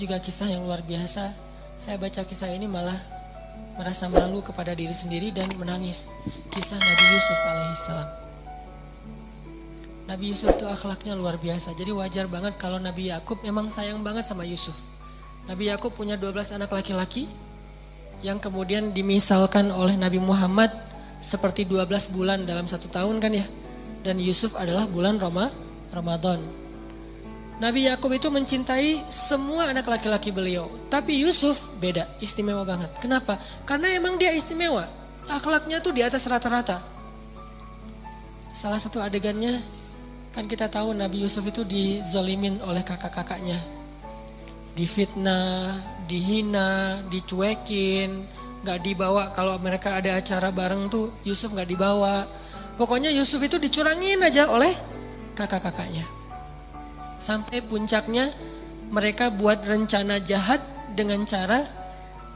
juga kisah yang luar biasa. Saya baca kisah ini malah merasa malu kepada diri sendiri dan menangis. Kisah Nabi Yusuf alaihissalam. Nabi Yusuf itu akhlaknya luar biasa. Jadi wajar banget kalau Nabi Yakub memang sayang banget sama Yusuf. Nabi Yakub punya 12 anak laki-laki yang kemudian dimisalkan oleh Nabi Muhammad seperti 12 bulan dalam 1 tahun kan ya. Dan Yusuf adalah bulan Ramadan. Nabi Yakub itu mencintai semua anak laki-laki beliau. Tapi Yusuf beda, istimewa banget. Kenapa? Karena emang dia istimewa. Akhlaknya tuh di atas rata-rata. Salah satu adegannya, kan kita tahu Nabi Yusuf itu dizolimin oleh kakak-kakaknya. Difitnah, dihina, dicuekin, gak dibawa. Kalau mereka ada acara bareng tuh Yusuf gak dibawa. Pokoknya Yusuf itu dicurangin aja oleh kakak-kakaknya. Sampai puncaknya mereka buat rencana jahat dengan cara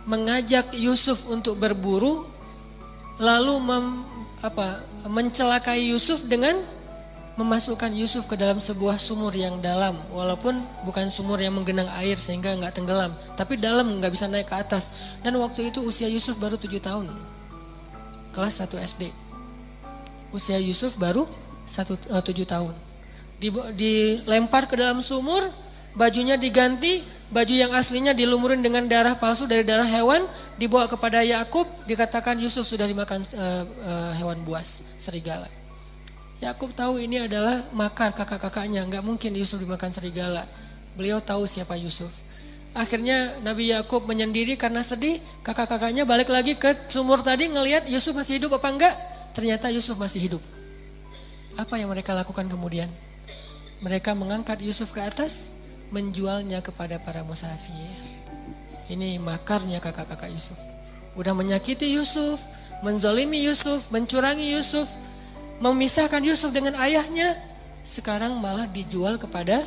mengajak Yusuf untuk berburu, lalu mencelakai Yusuf dengan memasukkan Yusuf ke dalam sebuah sumur yang dalam, walaupun bukan sumur yang menggenang air sehingga nggak tenggelam, tapi dalam, nggak bisa naik ke atas. Dan waktu itu usia Yusuf baru 7 tahun, kelas 1 SD. Usia Yusuf baru 7 tahun. Dilempar ke dalam sumur, bajunya diganti, baju yang aslinya dilumurin dengan darah palsu dari darah hewan, dibawa kepada Yakub, dikatakan Yusuf sudah dimakan hewan buas, serigala. Yakub tahu ini adalah makar kakak-kakaknya, nggak mungkin Yusuf dimakan serigala. Beliau tahu siapa Yusuf. Akhirnya Nabi Yakub menyendiri karena sedih, kakak-kakaknya balik lagi ke sumur tadi ngelihat Yusuf masih hidup apa enggak, ternyata Yusuf masih hidup. Apa yang mereka lakukan kemudian? Mereka mengangkat Yusuf ke atas, menjualnya kepada para musafir. Ini makarnya kakak-kakak Yusuf. Udah menyakiti Yusuf, menzalimi Yusuf, mencurangi Yusuf, memisahkan Yusuf dengan ayahnya. Sekarang malah dijual kepada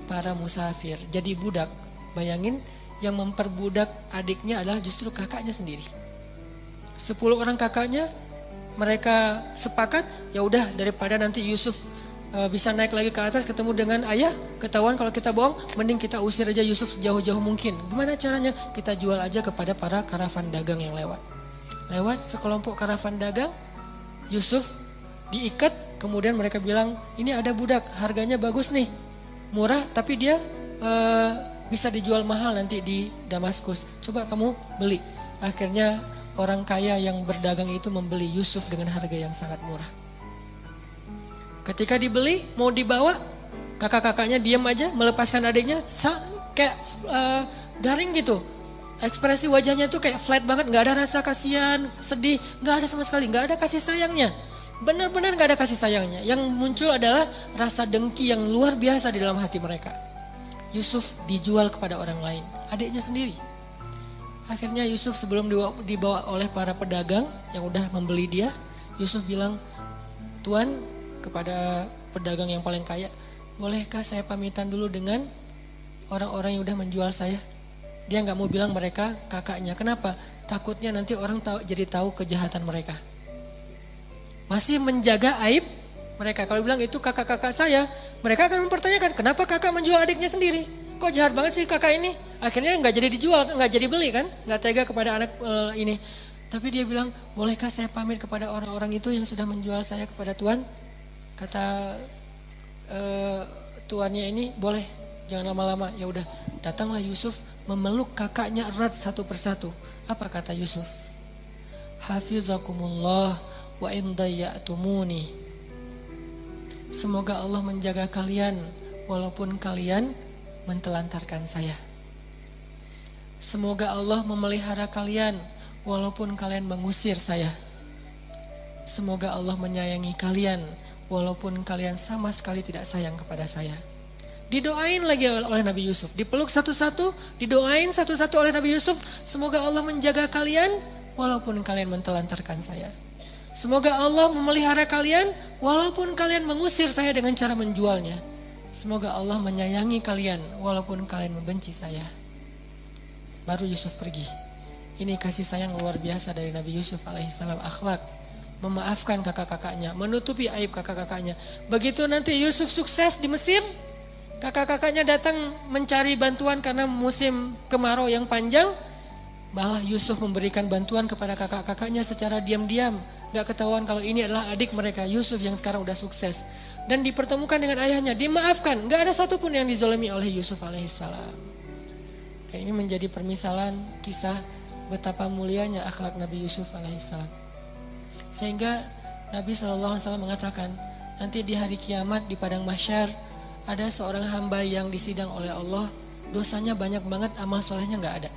para musafir. Jadi budak. Bayangin, yang memperbudak adiknya adalah justru kakaknya sendiri. 10 orang kakaknya, mereka sepakat, ya udah daripada nanti Yusuf bisa naik lagi ke atas ketemu dengan ayah, ketahuan kalau kita bohong, mending kita usir aja Yusuf sejauh-jauh mungkin. Gimana caranya? Kita jual aja kepada para karavan dagang yang lewat. Lewat sekelompok karavan dagang, Yusuf diikat, kemudian mereka bilang, ini ada budak, harganya bagus nih, murah tapi dia bisa dijual mahal nanti di Damaskus. Coba kamu beli. Akhirnya orang kaya yang berdagang itu membeli Yusuf dengan harga yang sangat murah. Ketika dibeli, mau dibawa, kakak-kakaknya diam aja, melepaskan adiknya, kayak garing gitu. Ekspresi wajahnya tuh kayak flat banget, gak ada rasa kasihan, sedih, gak ada sama sekali, gak ada kasih sayangnya. Benar-benar gak ada kasih sayangnya. Yang muncul adalah rasa dengki yang luar biasa di dalam hati mereka. Yusuf dijual kepada orang lain, adiknya sendiri. Akhirnya Yusuf sebelum dibawa oleh para pedagang yang udah membeli dia, Yusuf bilang, Tuan, kepada pedagang yang paling kaya, bolehkah saya pamitan dulu dengan orang-orang yang udah menjual saya? Dia nggak mau bilang mereka kakaknya. Kenapa? Takutnya nanti orang jadi tahu kejahatan mereka. Masih menjaga aib mereka. Kalau bilang itu kakak-kakak saya, mereka akan mempertanyakan kenapa kakak menjual adiknya sendiri? Kok jahat banget sih kakak ini? Akhirnya nggak jadi dijual, nggak jadi beli kan? Nggak tega kepada anak ini. Tapi dia bilang, bolehkah saya pamit kepada orang-orang itu yang sudah menjual saya kepada Tuan? Kata tuannya ini, boleh, jangan lama-lama. Ya udah, datanglah Yusuf memeluk kakaknya erat satu persatu. Apa kata Yusuf? Hafizakumullah wa in dayya'tumuni. Semoga Allah menjaga kalian walaupun kalian mentelantarkan saya. Semoga Allah memelihara kalian walaupun kalian mengusir saya. Semoga Allah menyayangi kalian walaupun kalian sama sekali tidak sayang kepada saya. Didoain lagi oleh Nabi Yusuf. Dipeluk satu-satu, didoain satu-satu oleh Nabi Yusuf. Semoga Allah menjaga kalian walaupun kalian mentelantarkan saya. Semoga Allah memelihara kalian walaupun kalian mengusir saya dengan cara menjualnya. Semoga Allah menyayangi kalian walaupun kalian membenci saya. Baru Yusuf pergi. Ini kasih sayang luar biasa dari Nabi Yusuf alaihissalam, akhlak. Memaafkan kakak-kakaknya, menutupi aib kakak-kakaknya. Begitu nanti Yusuf sukses di Mesir, Kakak-kakaknya datang mencari bantuan karena musim kemarau yang panjang. Malah Yusuf memberikan bantuan kepada kakak-kakaknya secara diam-diam. Gak ketahuan kalau ini adalah adik mereka, Yusuf yang sekarang udah sukses. Dan dipertemukan dengan ayahnya, dimaafkan. Gak ada satupun yang dizolimi oleh Yusuf alaihissalam. Dan ini menjadi permisalan kisah betapa mulianya akhlak Nabi Yusuf alaihissalam. Sehingga Nabi SAW mengatakan, nanti di hari kiamat di padang mahsyar ada seorang hamba yang disidang oleh Allah, dosanya banyak banget, amal solehnya gak ada.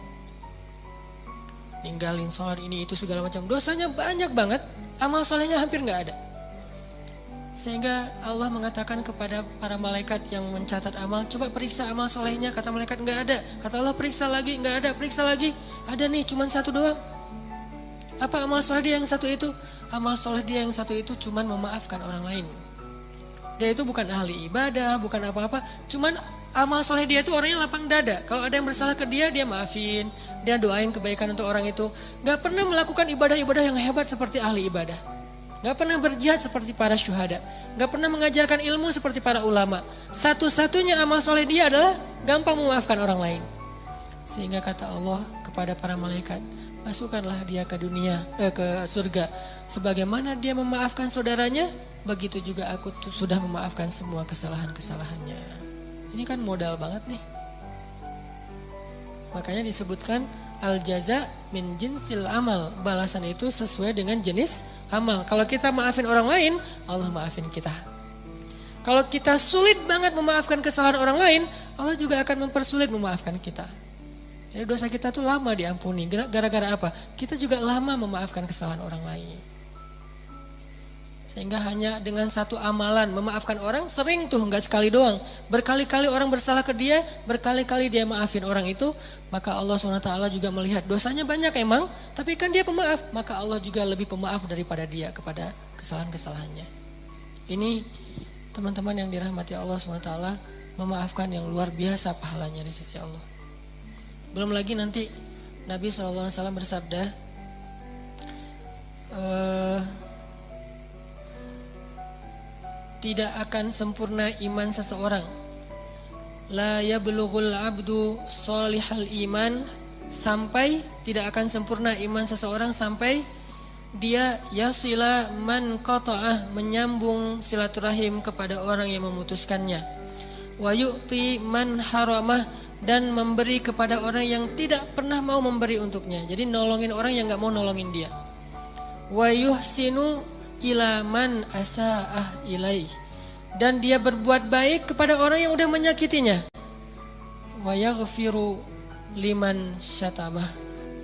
Ninggalin sholat ini itu segala macam, dosanya banyak banget, amal solehnya hampir gak ada. Sehingga Allah mengatakan kepada para malaikat yang mencatat amal, coba periksa amal solehnya. Kata malaikat gak ada. Kata Allah periksa lagi, gak ada, periksa lagi. Ada nih, cuman satu doang. Apa amal soleh dia yang satu itu? Amal soleh dia yang satu itu cuman memaafkan orang lain. Dia itu bukan ahli ibadah, bukan apa-apa, cuman amal soleh dia itu orangnya lapang dada. Kalau ada yang bersalah ke dia, dia maafin, dia doain kebaikan untuk orang itu. Gak pernah melakukan ibadah-ibadah yang hebat seperti ahli ibadah. Gak pernah berjihad seperti para syuhada. Gak pernah mengajarkan ilmu seperti para ulama. Satu-satunya amal soleh dia adalah gampang memaafkan orang lain. Sehingga kata Allah kepada para malaikat, masukkanlah dia ke ke surga. Sebagaimana dia memaafkan saudaranya, begitu juga aku sudah memaafkan semua kesalahan-kesalahannya. Ini kan modal banget nih. Makanya disebutkan al-jaza min jinsil amal. Balasan itu sesuai dengan jenis amal. Kalau kita maafin orang lain, Allah maafin kita. Kalau kita sulit banget memaafkan kesalahan orang lain, Allah juga akan mempersulit memaafkan kita. Jadi dosa kita tuh lama diampuni. Gara-gara apa? Kita juga lama memaafkan kesalahan orang lain. Sehingga hanya dengan satu amalan memaafkan orang, sering tuh, nggak sekali doang. Berkali-kali orang bersalah ke dia, berkali-kali dia maafin orang itu, maka Allah SWT juga melihat dosanya banyak emang, tapi kan dia pemaaf, maka Allah juga lebih pemaaf daripada dia kepada kesalahan-kesalahannya. Ini teman-teman yang dirahmati Allah SWT, memaafkan yang luar biasa pahalanya di sisi Allah. Belum lagi nanti Nabi SAW bersabda, tidak akan sempurna iman seseorang. La yablughul abdu salihal iman, sampai tidak akan sempurna iman seseorang sampai dia yasila man qata'ah, menyambung silaturahim kepada orang yang memutuskannya. Wa yu'ti man haramah, dan memberi kepada orang yang tidak pernah mau memberi untuknya. Jadi nolongin orang yang gak mau nolongin dia. Wa yuhsinu ila man asa'ah ilaih, dan dia berbuat baik kepada orang yang udah menyakitinya. Wa yaghfiru liman syatamah,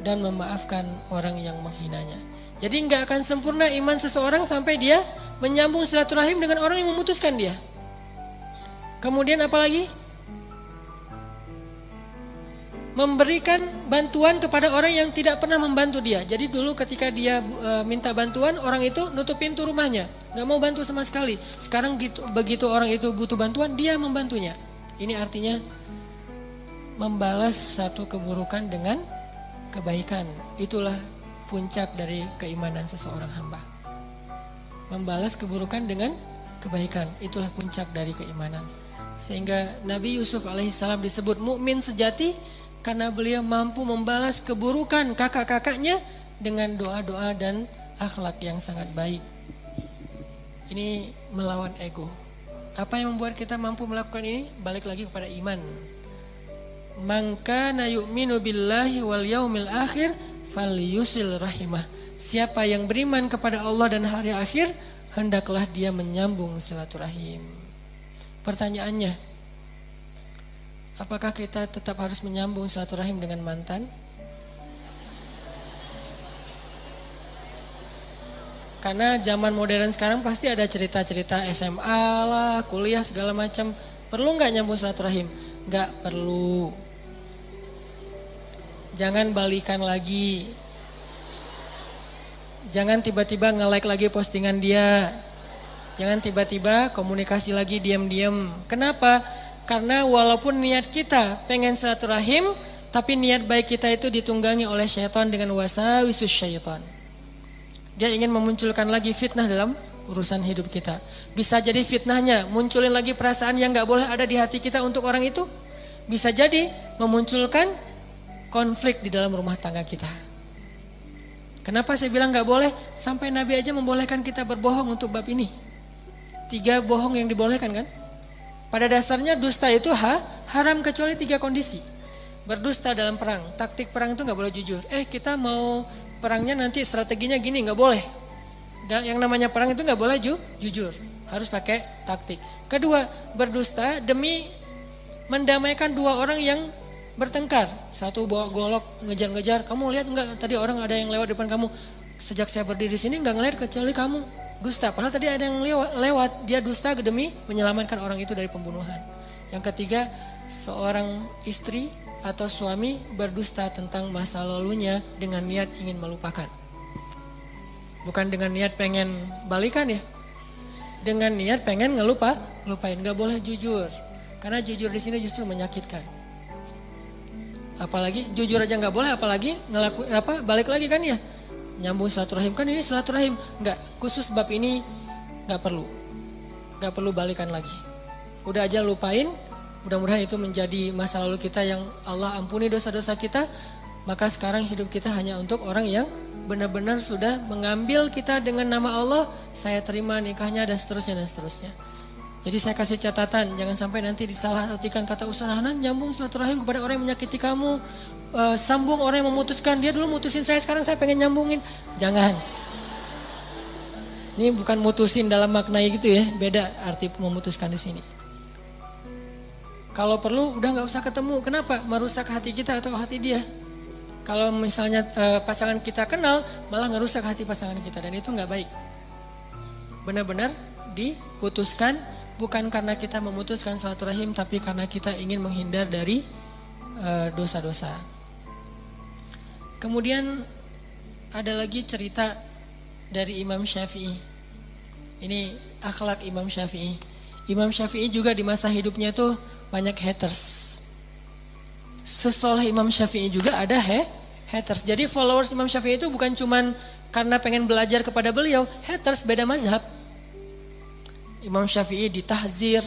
dan memaafkan orang yang menghinanya. Jadi gak akan sempurna iman seseorang sampai dia menyambung silaturahim dengan orang yang memutuskan dia. Kemudian apalagi? Memberikan bantuan kepada orang yang tidak pernah membantu dia. Jadi dulu ketika dia minta bantuan, orang itu nutup pintu rumahnya, gak mau bantu sama sekali. Sekarang begitu orang itu butuh bantuan, dia membantunya. Ini artinya membalas satu keburukan dengan kebaikan. Itulah puncak dari keimanan seseorang hamba. Membalas keburukan dengan kebaikan, itulah puncak dari keimanan. Sehingga Nabi Yusuf alaihissalam disebut mukmin sejati, karena beliau mampu membalas keburukan kakak-kakaknya dengan doa-doa dan akhlak yang sangat baik. Ini melawan ego. Apa yang membuat kita mampu melakukan ini? Balik lagi kepada iman. Man kana yu'minu billahi wal yaumil akhir falyusil rahimah. Siapa yang beriman kepada Allah dan hari akhir, hendaklah dia menyambung silaturahim. Pertanyaannya, apakah kita tetap harus menyambung silaturahim dengan mantan? Karena zaman modern sekarang pasti ada cerita-cerita SMA lah, kuliah segala macam. Perlu nggak nyambung silaturahim? Nggak perlu. Jangan balikan lagi. Jangan tiba-tiba nge-like lagi postingan dia. Jangan tiba-tiba komunikasi lagi diam-diam. Kenapa? Karena walaupun niat kita pengen silaturahim, tapi niat baik kita itu ditunggangi oleh syaitan dengan wasawisus syaitan. Dia ingin memunculkan lagi fitnah dalam urusan hidup kita. Bisa jadi fitnahnya munculin lagi perasaan yang gak boleh ada di hati kita untuk orang itu. Bisa jadi memunculkan konflik di dalam rumah tangga kita. Kenapa saya bilang gak boleh? Sampai Nabi aja membolehkan kita berbohong untuk bab ini. 3 bohong yang dibolehkan kan? Pada dasarnya dusta itu haram kecuali 3 kondisi. Berdusta dalam perang, taktik perang itu gak boleh jujur. Kita mau perangnya nanti strateginya gini, gak boleh. Yang namanya perang itu gak boleh jujur, harus pakai taktik. Kedua, berdusta demi mendamaikan 2 orang yang bertengkar. Satu bawa golok ngejar-ngejar, kamu lihat enggak tadi orang ada yang lewat depan kamu. Sejak saya berdiri sini enggak ngelihat kecuali kamu. Dusta, padahal tadi ada yang lewat. Dia dusta demi menyelamatkan orang itu dari pembunuhan. Yang ketiga, seorang istri atau suami berdusta tentang masa lalunya dengan niat ingin melupakan. Bukan dengan niat pengen balikan ya. Dengan niat pengen ngelupain. Enggak boleh jujur. Karena jujur di sini justru menyakitkan. Apalagi jujur aja nggak boleh, apalagi balik lagi kan ya, nyambung silaturahim kan ini silaturahim, nggak khusus bab ini nggak perlu balikan lagi. Udah aja lupain, mudah-mudahan itu menjadi masa lalu kita yang Allah ampuni dosa-dosa kita. Maka sekarang hidup kita hanya untuk orang yang benar-benar sudah mengambil kita dengan nama Allah, saya terima nikahnya dan seterusnya. Jadi saya kasih catatan, jangan sampai nanti disalahartikan kata Ustaz Hanan, nyambung silaturahim kepada orang yang menyakiti kamu, sambung orang yang memutuskan, dia dulu mutusin saya, sekarang saya pengen nyambungin. Jangan. Ini bukan mutusin dalam maknanya gitu ya, beda arti memutuskan di sini. Kalau perlu udah nggak usah ketemu, kenapa? Merusak hati kita atau hati dia. Kalau misalnya pasangan kita kenal, malah ngerusak hati pasangan kita dan itu nggak baik. Benar-benar diputuskan. Bukan karena kita memutuskan silaturahim, tapi karena kita ingin menghindar dari dosa-dosa. Kemudian ada lagi cerita dari Imam Syafi'i. Ini akhlak Imam Syafi'i. Imam Syafi'i juga di masa hidupnya tuh banyak haters. Sesoleh Imam Syafi'i juga ada haters. Jadi followers Imam Syafi'i itu bukan cuman karena pengen belajar kepada beliau, haters beda mazhab. Imam Syafi'i ditahzir,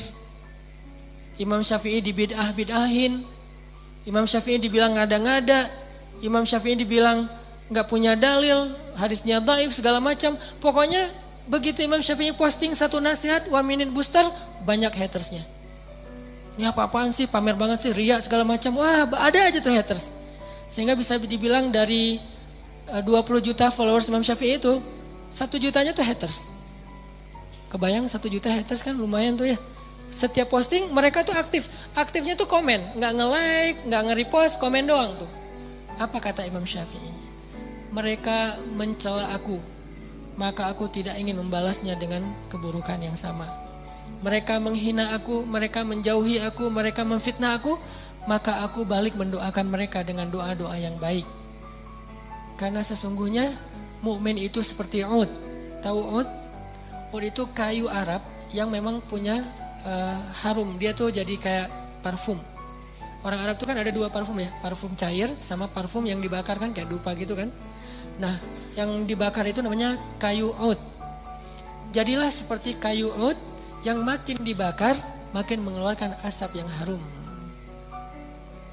Imam Syafi'i dibid'ah-bid'ahin, Imam Syafi'i dibilang ngada-ngada, Imam Syafi'i dibilang gak punya dalil, hadisnya dhaif segala macam. Pokoknya begitu Imam Syafi'i posting satu nasihat 1 minute booster, banyak hatersnya. Ini apa-apaan sih, pamer banget sih, riya segala macam. Wah ada aja tuh haters. Sehingga bisa dibilang dari 20 juta followers Imam Syafi'i itu 1 jutanya tuh haters. Kebayang 1 juta haters kan lumayan tuh ya. Setiap posting mereka tuh aktif. Aktifnya tuh komen. Gak nge-like, gak nge-repost, komen doang tuh. Apa kata Imam Syafi'i? Mereka mencela aku, maka aku tidak ingin membalasnya dengan keburukan yang sama. Mereka menghina aku, mereka menjauhi aku, mereka memfitnah aku, maka aku balik mendoakan mereka dengan doa-doa yang baik. Karena sesungguhnya mukmin itu seperti ud. Tahu ud? Ud itu kayu Arab yang memang punya harum. Dia tuh jadi kayak parfum. Orang Arab tuh kan ada 2 parfum ya. Parfum cair sama parfum yang dibakar kan kayak dupa gitu kan. Nah yang dibakar itu namanya kayu ud. Jadilah seperti kayu ud yang makin dibakar makin mengeluarkan asap yang harum.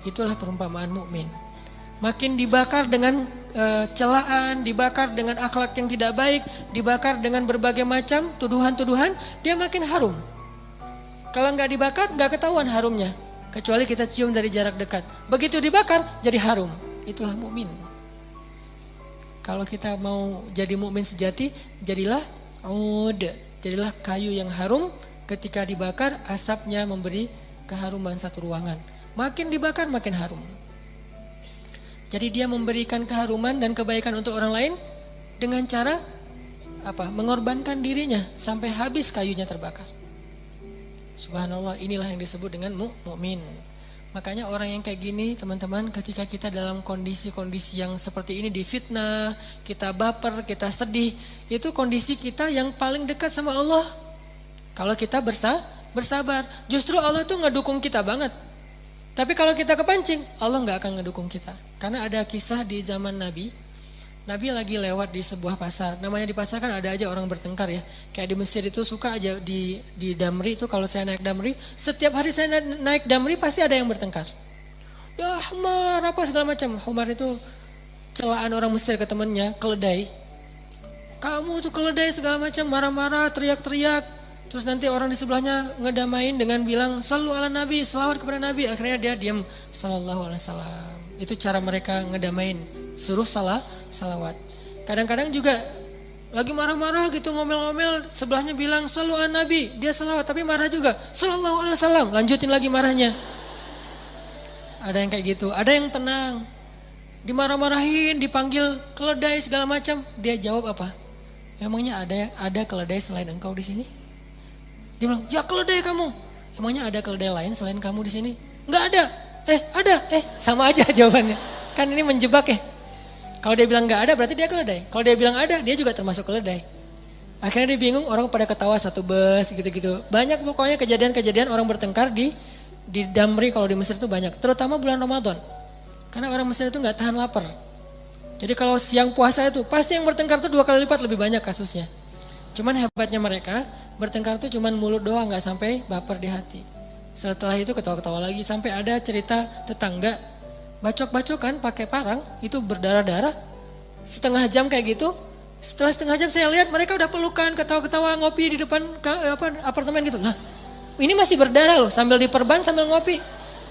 Itulah perumpamaan mukmin. Makin dibakar dengan celaan, dibakar dengan akhlak yang tidak baik, dibakar dengan berbagai macam tuduhan-tuduhan, dia makin harum. Kalau nggak dibakar, nggak ketahuan harumnya, kecuali kita cium dari jarak dekat. Begitu dibakar, jadi harum. Itulah mukmin. Kalau kita mau jadi mukmin sejati, jadilah ud, jadilah kayu yang harum. Ketika dibakar, asapnya memberi keharuman satu ruangan. Makin dibakar, makin harum. Jadi dia memberikan keharuman dan kebaikan untuk orang lain dengan cara apa? Mengorbankan dirinya sampai habis kayunya terbakar. Subhanallah, inilah yang disebut dengan mukmin. Makanya orang yang kayak gini, teman-teman, ketika kita dalam kondisi-kondisi yang seperti ini difitnah, kita baper, kita sedih, itu kondisi kita yang paling dekat sama Allah. Kalau kita bersabar, justru Allah tuh ngedukung kita banget. Tapi kalau kita kepancing, Allah nggak akan ngedukung kita. Karena ada kisah di zaman Nabi, Nabi lagi lewat di sebuah pasar. Namanya di pasar kan ada aja orang bertengkar ya. Kayak di Mesir itu suka aja di Damri itu, kalau saya naik Damri, setiap hari saya naik Damri pasti ada yang bertengkar. Ya Humar apa segala macam. Humar itu celaan orang Mesir ke temannya, keledai. Kamu tuh keledai segala macam, marah-marah, teriak-teriak. Terus nanti orang di sebelahnya ngedamain dengan bilang shallu ala Nabi, selawat kepada Nabi. Akhirnya dia diam, sallallahu alaihi wasallam. Itu cara mereka ngedamain, suruh salawat. Kadang-kadang juga lagi marah-marah gitu, ngomel-ngomel, sebelahnya bilang shallu ala Nabi, dia salawat tapi marah juga, sallallahu alaihi wasallam, lanjutin lagi marahnya. Ada yang kayak gitu, ada yang tenang, dimarah-marahin, dipanggil keledai segala macam, dia jawab apa? Emangnya ada keledai selain engkau di sini? Dia bilang, ya keledai kamu. Emangnya ada keledai lain selain kamu di sini? Enggak ada. Ada. Sama aja jawabannya. Kan ini menjebak ya. Kalau dia bilang enggak ada berarti dia keledai. Kalau dia bilang ada, dia juga termasuk keledai. Akhirnya dia bingung, orang pada ketawa satu bus gitu-gitu. Banyak pokoknya kejadian-kejadian orang bertengkar di Damri kalau di Mesir itu banyak. Terutama bulan Ramadan. Karena orang Mesir itu enggak tahan lapar. Jadi kalau siang puasa itu pasti yang bertengkar itu 2 kali lipat lebih banyak kasusnya. Cuman hebatnya mereka bertengkar itu cuman mulut doang, enggak sampai baper di hati. Setelah itu ketawa-ketawa lagi, sampai ada cerita tetangga bacok-bacokan pakai parang itu berdarah-darah. Setengah jam kayak gitu. Setelah setengah jam saya lihat mereka udah pelukan, ketawa-ketawa, ngopi di depan apartemen gitu. Lah, ini masih berdarah loh, sambil diperban sambil ngopi.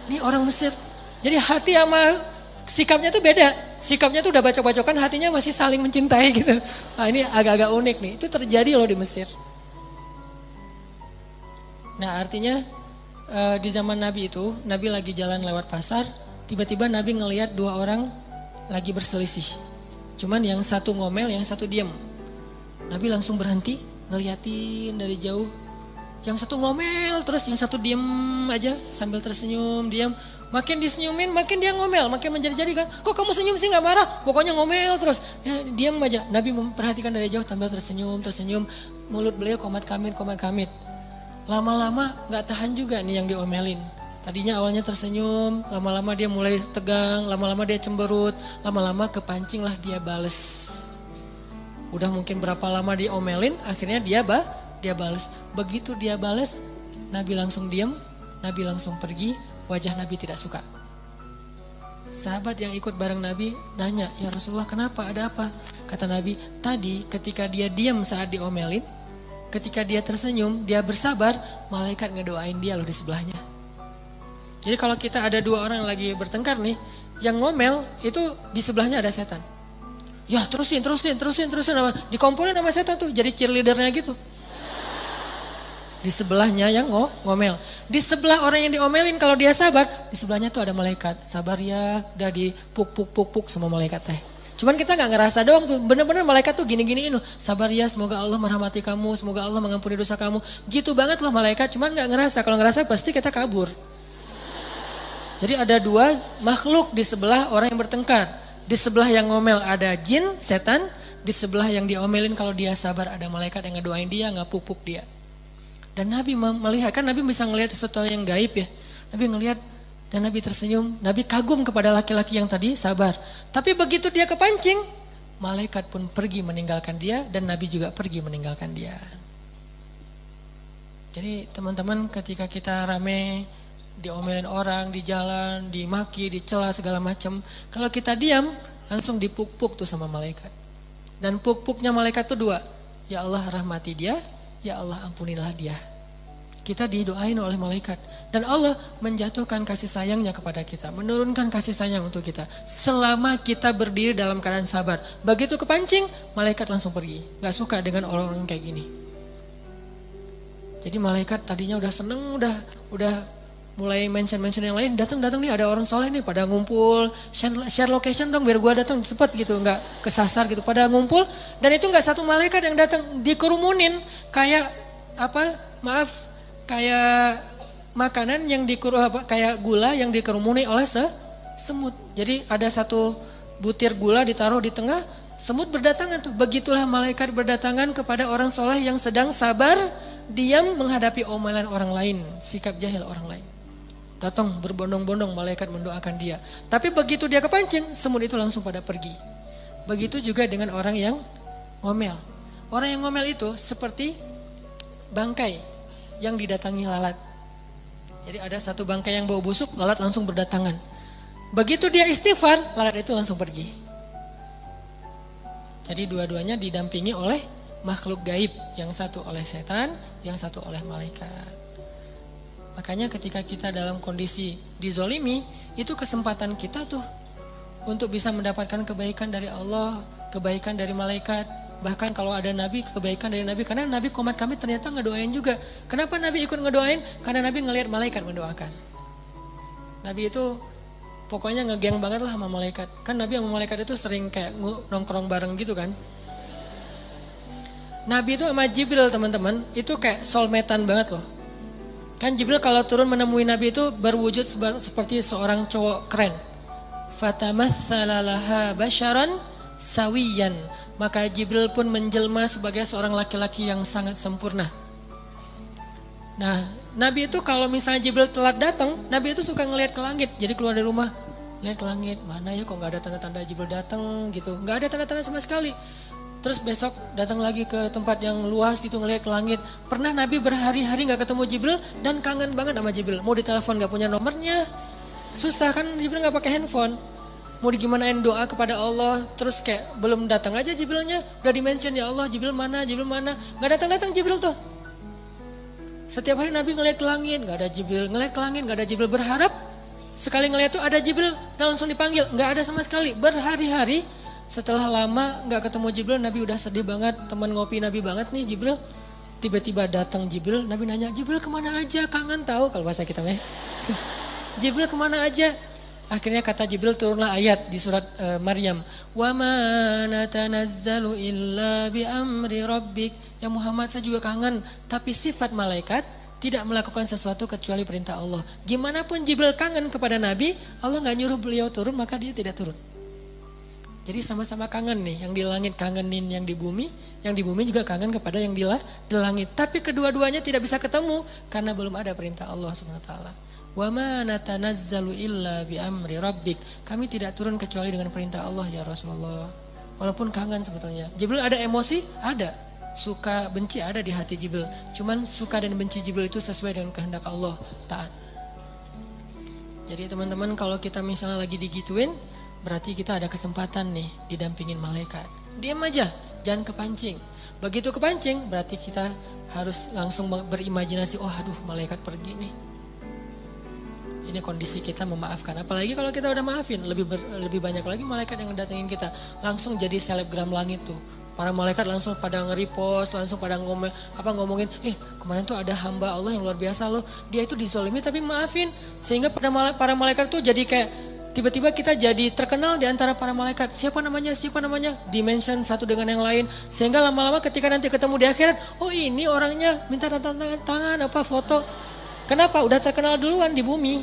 Ini orang Mesir. Jadi hati sama sikapnya tuh beda. Sikapnya tuh udah bacok-bacokan, hatinya masih saling mencintai gitu. Nah, ini agak-agak unik nih. Itu terjadi loh di Mesir. Nah, artinya di zaman Nabi itu, Nabi lagi jalan lewat pasar, tiba-tiba Nabi ngelihat 2 orang lagi berselisih. Cuman yang satu ngomel, yang satu diam. Nabi langsung berhenti, ngeliatin dari jauh. Yang satu ngomel, terus yang satu diam aja sambil tersenyum, diam. Makin disenyumin, makin dia ngomel, makin menjadi-jadi kan. Kok kamu senyum sih, gak marah? Pokoknya ngomel terus. Ya, diam aja. Nabi memperhatikan dari jauh sambil tersenyum. Mulut beliau komat-kamit. Lama-lama gak tahan juga nih yang diomelin. Tadinya awalnya tersenyum, lama-lama dia mulai tegang, lama-lama dia cemberut, lama-lama kepancinglah dia bales. Udah mungkin berapa lama diomelin, akhirnya dia bales. Begitu dia bales, Nabi langsung diam, Nabi langsung pergi, wajah Nabi tidak suka. Sahabat yang ikut bareng Nabi nanya, ya Rasulullah kenapa, ada apa? Kata Nabi, tadi ketika dia diam saat diomelin, ketika dia tersenyum, dia bersabar, malaikat ngedoain dia loh di sebelahnya. Jadi kalau kita ada 2 orang lagi bertengkar nih, yang ngomel itu di sebelahnya ada setan. Ya terusin. Dikomponin sama setan tuh, jadi cheerleadernya gitu. Di sebelahnya yang ngomel. Di sebelah orang yang diomelin kalau dia sabar, di sebelahnya tuh ada malaikat. Sabar ya, udah dipuk sama malaikat teh. Cuman kita gak ngerasa doang tuh, bener-bener malaikat tuh gini-giniin loh. Sabar ya, semoga Allah merahmati kamu, semoga Allah mengampuni dosa kamu. Gitu banget loh malaikat, cuman gak ngerasa. Kalau ngerasa pasti kita kabur. Jadi ada 2 makhluk di sebelah orang yang bertengkar. Di sebelah yang ngomel ada jin, setan. Di sebelah yang diomelin kalau dia sabar ada malaikat yang ngedoain dia, ngapuk-puk dia. Dan Nabi melihat, kan Nabi bisa ngelihat sesuatu yang gaib ya. Nabi ngelihat dan Nabi tersenyum. Nabi kagum kepada laki-laki yang tadi sabar. Tapi begitu dia kepancing, malaikat pun pergi meninggalkan dia dan Nabi juga pergi meninggalkan dia. Jadi teman-teman ketika kita rame diomelin orang di jalan, dimaki, dicela segala macam, kalau kita diam langsung dipuk-puk tuh sama malaikat. Dan puk-puknya malaikat tuh 2. Ya Allah rahmati dia, ya Allah ampunilah dia. Kita didoain oleh malaikat dan Allah menjatuhkan kasih sayangnya kepada kita, menurunkan kasih sayang untuk kita selama kita berdiri dalam keadaan sabar. Begitu kepancing, malaikat langsung pergi. Gak suka dengan orang-orang kayak gini. Jadi malaikat tadinya udah seneng, udah mulai mention yang lain, datang nih ada orang soleh nih pada ngumpul, share location dong biar gua datang cepet gitu, nggak kesasar gitu, pada ngumpul. Dan itu nggak satu malaikat yang datang, dikerumunin kayak kayak makanan yang kayak gula yang dikerumuni oleh semut. Jadi ada satu butir gula ditaruh di tengah, semut berdatangan tuh. Begitulah malaikat berdatangan kepada orang soleh yang sedang sabar, diam menghadapi omelan orang lain, sikap jahil orang lain. Datang berbondong-bondong malaikat mendoakan dia. Tapi begitu dia kepancing, semut itu langsung pada pergi. Begitu juga dengan orang yang ngomel. Orang yang ngomel itu seperti bangkai yang didatangi lalat. Jadi ada satu bangkai yang bau busuk, lalat langsung berdatangan. Begitu dia istighfar, lalat itu langsung pergi. Jadi dua-duanya didampingi oleh makhluk gaib. Yang satu oleh setan, yang satu oleh malaikat. Makanya ketika kita dalam kondisi dizolimi, itu kesempatan kita tuh untuk bisa mendapatkan kebaikan dari Allah, kebaikan dari malaikat. Bahkan kalau ada nabi, kebaikan dari nabi. Karena nabi komat kami ternyata ngedoain juga. Kenapa nabi ikut ngedoain? Karena nabi ngelihat malaikat mendoakan. Nabi itu pokoknya ngegeng banget lah sama malaikat. Kan nabi sama malaikat itu sering kayak nongkrong bareng gitu kan. Nabi itu sama Jibril teman-teman, itu kayak soulmate-an banget loh. Kan Jibril kalau turun menemui nabi itu berwujud seperti seorang cowok keren. Fatamatsala laha basyaran sawiyan. Maka Jibril pun menjelma sebagai seorang laki-laki yang sangat sempurna. Nah, Nabi itu kalau misalnya Jibril telat datang, Nabi itu suka ngelihat ke langit. Jadi keluar dari rumah, lihat ke langit, mana ya kok gak ada tanda-tanda Jibril datang gitu. Gak ada tanda-tanda sama sekali. Terus besok datang lagi ke tempat yang luas gitu ngelihat ke langit. Pernah Nabi berhari-hari gak ketemu Jibril dan kangen banget sama Jibril. Mau ditelepon gak punya nomornya. Susah kan, Jibril gak pakai handphone. Mau digimanain doa kepada Allah, terus kayak belum datang aja Jibrilnya, udah di-mention ya Allah, Jibril mana, gak datang-datang Jibril tuh. Setiap hari Nabi ngeliat ke langit, gak ada Jibril, ngeliat ke langit, gak ada Jibril, berharap sekali ngeliat tuh ada Jibril, dan langsung dipanggil, gak ada sama sekali, berhari-hari. Setelah lama gak ketemu Jibril, Nabi udah sedih banget, teman ngopi Nabi banget nih Jibril. Tiba-tiba datang Jibril, Nabi nanya, Jibril kemana aja, kangen tahu kalau bahasa kita mah. Jibril kemana aja? Akhirnya kata Jibril turunlah ayat di surat Maryam. Wa ma natanazzalu illa bi amri rabbik. Ya Muhammad, saya juga kangen, tapi sifat malaikat tidak melakukan sesuatu kecuali perintah Allah. Gimana pun Jibril kangen kepada Nabi, Allah nggak nyuruh beliau turun, maka dia tidak turun. Jadi sama-sama kangen nih, yang di langit kangenin yang di bumi juga kangen kepada yang di langit. Tapi kedua-duanya tidak bisa ketemu karena belum ada perintah Allah Subhanahu wa taala. Wa ma natanazzalu illa bi amri rabbik. Kami tidak turun kecuali dengan perintah Allah ya Rasulullah. Walaupun kangen sebetulnya. Jibril ada emosi? Ada. Suka, benci ada di hati Jibril. Cuman suka dan benci Jibril itu sesuai dengan kehendak Allah, taat. Jadi teman-teman, kalau kita misalnya lagi digituin, berarti kita ada kesempatan nih didampingin malaikat. Diam aja, jangan kepancing. Begitu kepancing, berarti kita harus langsung berimajinasi, oh aduh malaikat pergi nih. Ini kondisi kita memaafkan. Apalagi kalau kita udah maafin, lebih banyak lagi malaikat yang datengin kita. Langsung jadi selebgram langit tuh. Para malaikat langsung pada nge-repost, langsung pada ngomongin, kemarin tuh ada hamba Allah yang luar biasa loh. Dia itu dizolimi tapi maafin. Sehingga para malaikat tuh jadi kayak, tiba-tiba kita jadi terkenal di antara para malaikat. Siapa namanya? Dimension satu dengan yang lain. Sehingga lama-lama ketika nanti ketemu di akhirat, oh ini orangnya, minta tangan, foto. Kenapa? Udah terkenal duluan di bumi.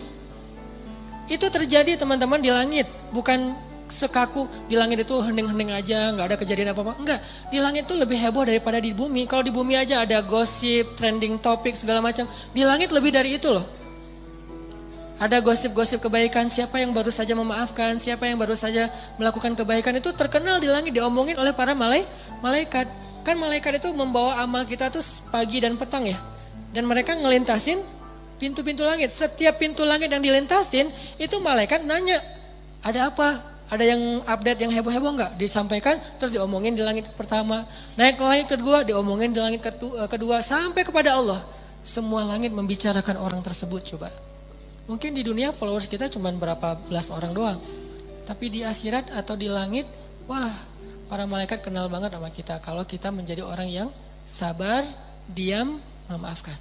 Itu terjadi teman-teman di langit. Bukan sekaku di langit itu hening-hening aja, gak ada kejadian apa-apa. Enggak, di langit itu lebih heboh daripada di bumi. Kalau di bumi aja ada gosip, trending topik, segala macam. Di langit lebih dari itu loh. Ada gosip-gosip kebaikan, siapa yang baru saja memaafkan, siapa yang baru saja melakukan kebaikan, itu terkenal di langit, diomongin oleh para malaikat. Kan malaikat itu membawa amal kita tuh pagi dan petang ya. Dan mereka ngelintasin pintu-pintu langit. Setiap pintu langit yang dilintasin, itu malaikat nanya, ada apa? Ada yang update yang heboh-heboh enggak? Disampaikan, terus diomongin di langit pertama. Naik ke langit kedua, diomongin di langit kedua, sampai kepada Allah. Semua langit membicarakan orang tersebut coba. Mungkin di dunia followers kita cuma berapa belas orang doang. Tapi di akhirat atau di langit, wah, para malaikat kenal banget sama kita. Kalau kita menjadi orang yang sabar, diam, memaafkan.